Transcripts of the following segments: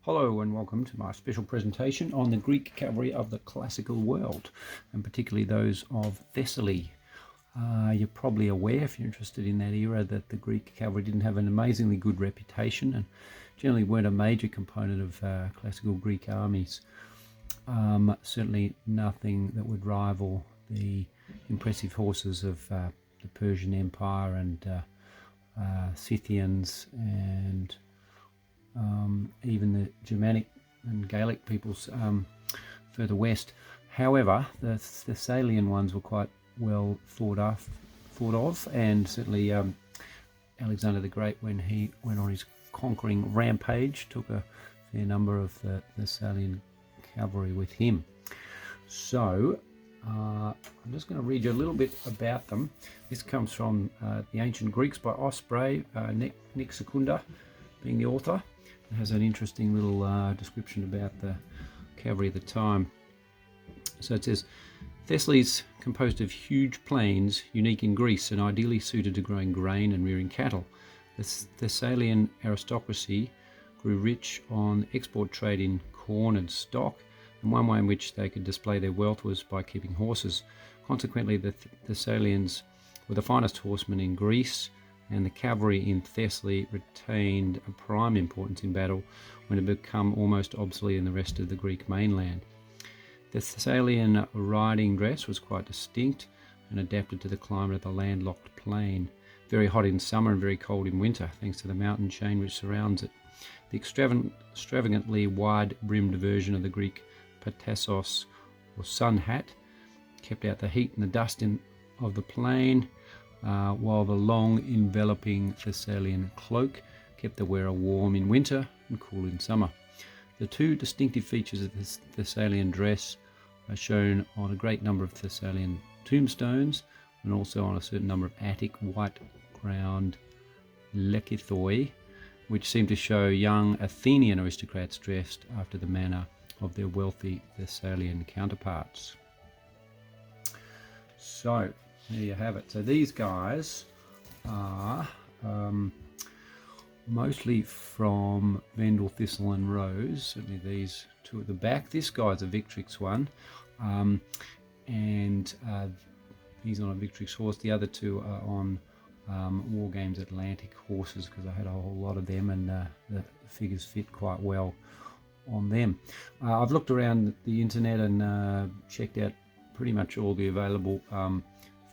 Hello and welcome to my special presentation on the Greek cavalry of the classical world, and particularly those of Thessaly. You're probably aware, if you're interested in that era, that the Greek cavalry didn't have an amazingly good reputation and generally weren't a major component of classical Greek armies. Certainly nothing that would rival the impressive horses of the Persian Empire and Scythians and even the Germanic and Gaelic peoples further west. However, the Thessalian ones were quite well thought of, and certainly Alexander the Great, when he went on his conquering rampage, took a fair number of the Thessalian cavalry with him. So I'm just going to read you a little bit about them. This comes from the Ancient Greeks by Osprey, Nick Secunda being the author. It has an interesting little description about the cavalry at the time. So it says, Thessaly is composed of huge plains, unique in Greece and ideally suited to growing grain and rearing cattle. The Thessalian aristocracy grew rich on export trade in corn and stock, and one way in which they could display their wealth was by keeping horses. Consequently, the Thessalians were the finest horsemen in Greece, and the cavalry in Thessaly retained a prime importance in battle when it had become almost obsolete in the rest of the Greek mainland. The Thessalian riding dress was quite distinct and adapted to the climate of the landlocked plain, very hot in summer and very cold in winter, thanks to the mountain chain which surrounds it. The extravagantly wide-brimmed version of the Greek patassos, or sun hat, kept out the heat and the dust of the plain, while the long enveloping Thessalian cloak kept the wearer warm in winter and cool in summer. The two distinctive features of the Thessalian dress are shown on a great number of Thessalian tombstones and also on a certain number of Attic white-crowned lekythoi, which seem to show young Athenian aristocrats dressed after the manner of their wealthy Thessalian counterparts. So, there you have it. So these guys are mostly from Vendel, Thistle and Rose. Certainly these two at the back. This guy's a Victrix one, and he's on a Victrix horse. The other two are on War Games Atlantic horses, because I had a whole lot of them, and the figures fit quite well on them. I've looked around the internet and checked out pretty much all the available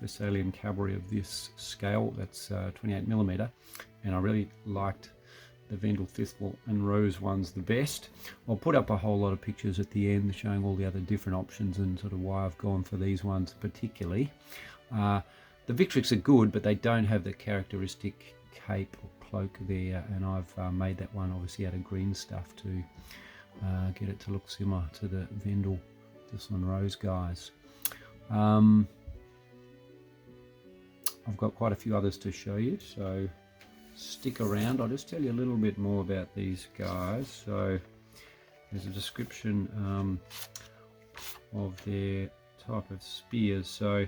Thessalian cavalry of this scale. That's 28mm, and I really liked the Vendel, Thistle and Rose ones the best. I'll put up a whole lot of pictures at the end showing all the other different options and sort of why I've gone for these ones particularly. The Victrix are good, but they don't have the characteristic cape or cloak there, and I've made that one obviously out of green stuff to get it to look similar to the Vendel, Thistle and Rose guys. I've got quite a few others to show you, so stick around. I'll just tell you a little bit more about these guys. So there's a description of their type of spears. So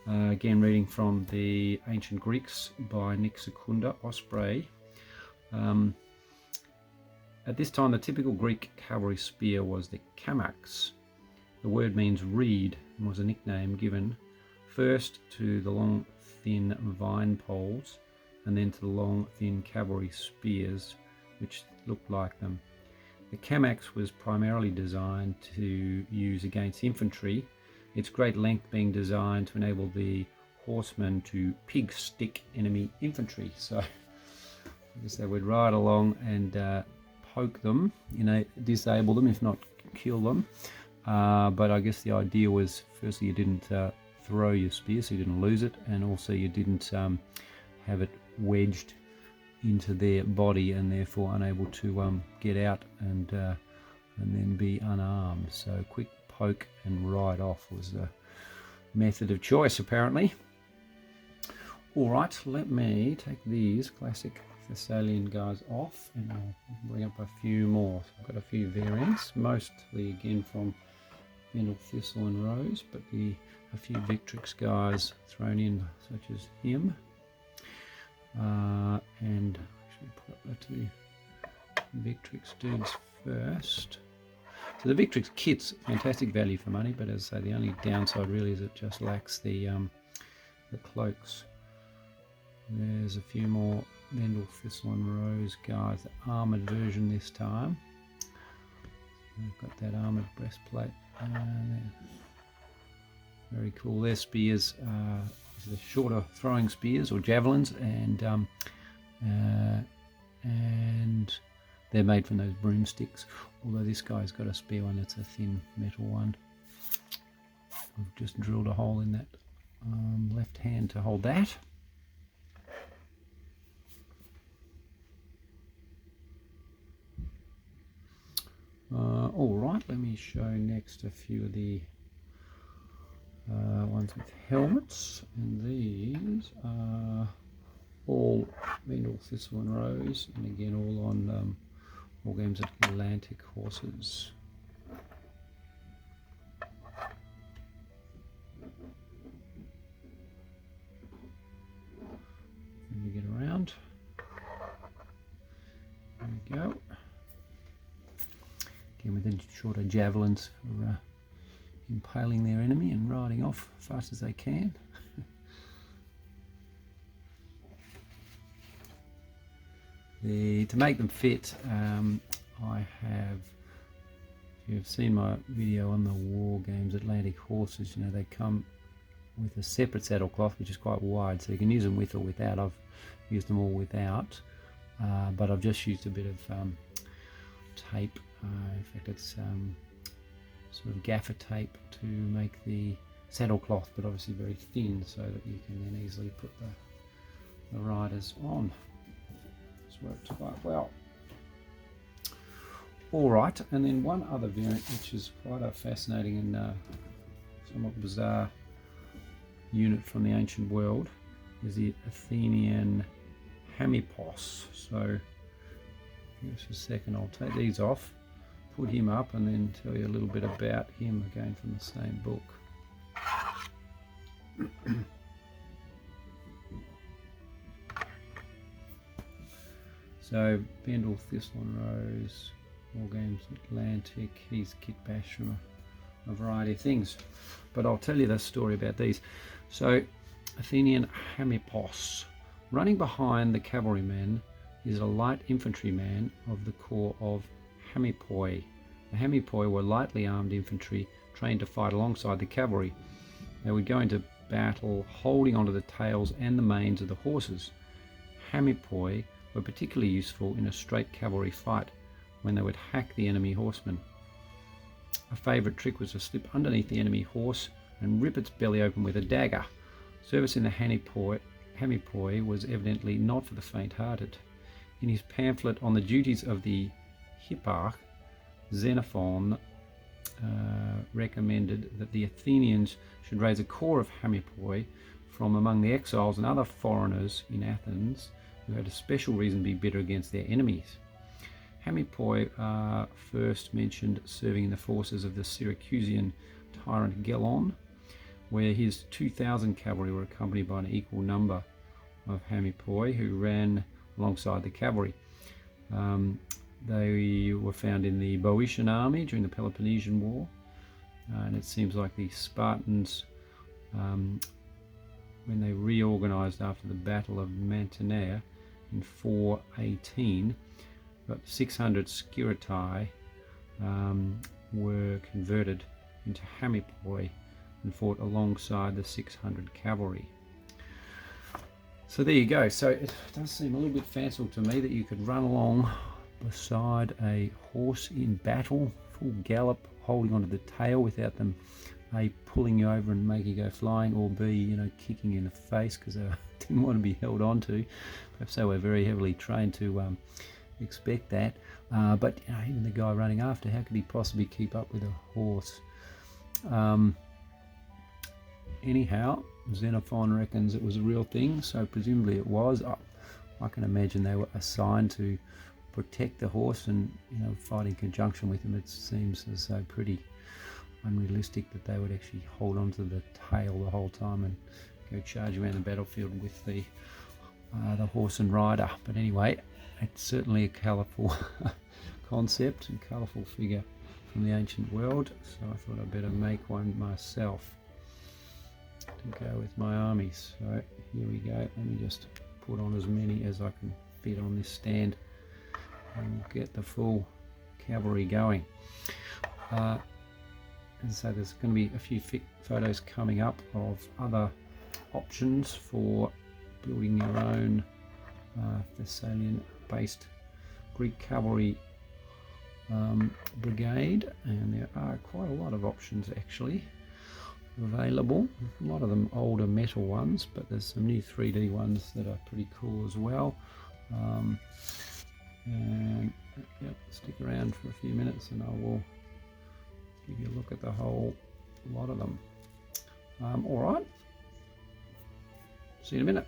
again, reading from the Ancient Greeks by Nick Secunda, Osprey. At this time, the typical Greek cavalry spear was the kamax. The word means reed and was a nickname given first to the long, thin vine poles, and then to the long, thin cavalry spears, which looked like them. The kamax was primarily designed to use against infantry, its great length being designed to enable the horsemen to pig stick enemy infantry. So I guess they would ride along and poke them, disable them, if not kill them. But I guess the idea was, firstly, you didn't throw your spear, so you didn't lose it, and also you didn't have it wedged into their body and therefore unable to get out and then be unarmed. So quick poke and ride off was the method of choice, apparently. All right, let me take these classic Thessalian guys off, and I'll bring up a few more. So I've got a few variants, mostly again from Vendel, Thistle and Rose, but a few Victrix guys thrown in, such as him. And actually put up the two Victrix dudes first. So the Victrix kit's fantastic value for money, but as I say, the only downside really is it just lacks the cloaks. There's a few more Vendel, Thistle and Rose guys, the armoured version this time. We've got that armoured breastplate. Very cool. Their spears, the shorter throwing spears or javelins, and they're made from those broomsticks. Although this guy's got a spare one that's a thin metal one. I've just drilled a hole in that left hand to hold that. All right, let me show next a few of the ones with helmets, and these are all Vendel, Thistle and Rose, and again all on Wargames Atlantic horses. Let me get around. There we go. Again with the shorter javelins for impaling their enemy and riding off as fast as they can. To make them fit, I have, if you've seen my video on the Wargames Atlantic horses, you know they come with a separate saddle cloth which is quite wide, so you can use them with or without. I've used them all without, but I've just used a bit of tape. In fact, it's sort of gaffer tape to make the saddle cloth, but obviously very thin, so that you can then easily put the riders on. It's worked quite well. All right, and then one other variant which is quite a fascinating and somewhat bizarre unit from the ancient world is the Athenian Hemippos. So give us a second, I'll take these off, put him up, and then tell you a little bit about him again from the same book. So Vendel, Thistle and Rose, Wargames Atlantic, he's Kit Bash from a variety of things. But I'll tell you the story about these. So Athenian Hemippos. Running behind the cavalryman is a light infantryman of the corps of Hemippoi. The Hemippoi were lightly armed infantry trained to fight alongside the cavalry. They would go into battle holding onto the tails and the manes of the horses. Hemippoi were particularly useful in a straight cavalry fight when they would hack the enemy horsemen. A favourite trick was to slip underneath the enemy horse and rip its belly open with a dagger. Service in the Hemippoi was evidently not for the faint-hearted. In his pamphlet on the duties of the hipparch, Xenophon recommended that the Athenians should raise a corps of Hemippoi from among the exiles and other foreigners in Athens who had a special reason to be bitter against their enemies. Hemippoi are first mentioned serving in the forces of the Syracusan tyrant Gelon, where his 2,000 cavalry were accompanied by an equal number of Hemippoi who ran alongside the cavalry. They were found in the Boeotian army during the Peloponnesian War, and it seems like the Spartans, when they reorganized after the Battle of Mantinea in 418, about 600 Sciritae were converted into Hemippoi and fought alongside the 600 cavalry. So there you go. So it does seem a little bit fanciful to me that you could run along beside a horse in battle, full gallop, holding onto the tail without them A, pulling you over and making you go flying, or B, you know, kicking you in the face because they didn't want to be held on to. Perhaps they were very heavily trained to expect that. But you know, even the guy running after, how could he possibly keep up with a horse? Anyhow, Xenophon reckons it was a real thing, so presumably it was. I can imagine they were assigned to protect the horse and, you know, fight in conjunction with him. It seems as though pretty unrealistic that they would actually hold on to the tail the whole time and go charging around the battlefield with the the horse and rider. But anyway, it's certainly a colourful concept and colourful figure from the ancient world, so I thought I'd better make one myself to go with my armies. So here we go. Let me just put on as many as I can fit on this stand and we'll get the full cavalry going. And so there's going to be a few photos coming up of other options for building your own Thessalian based Greek cavalry brigade, and there are quite a lot of options actually available. A lot of them older metal ones, but there's some new 3D ones that are pretty cool as well. And yep, stick around for a few minutes and I will give you a look at the whole lot of them. All right, see you in a minute.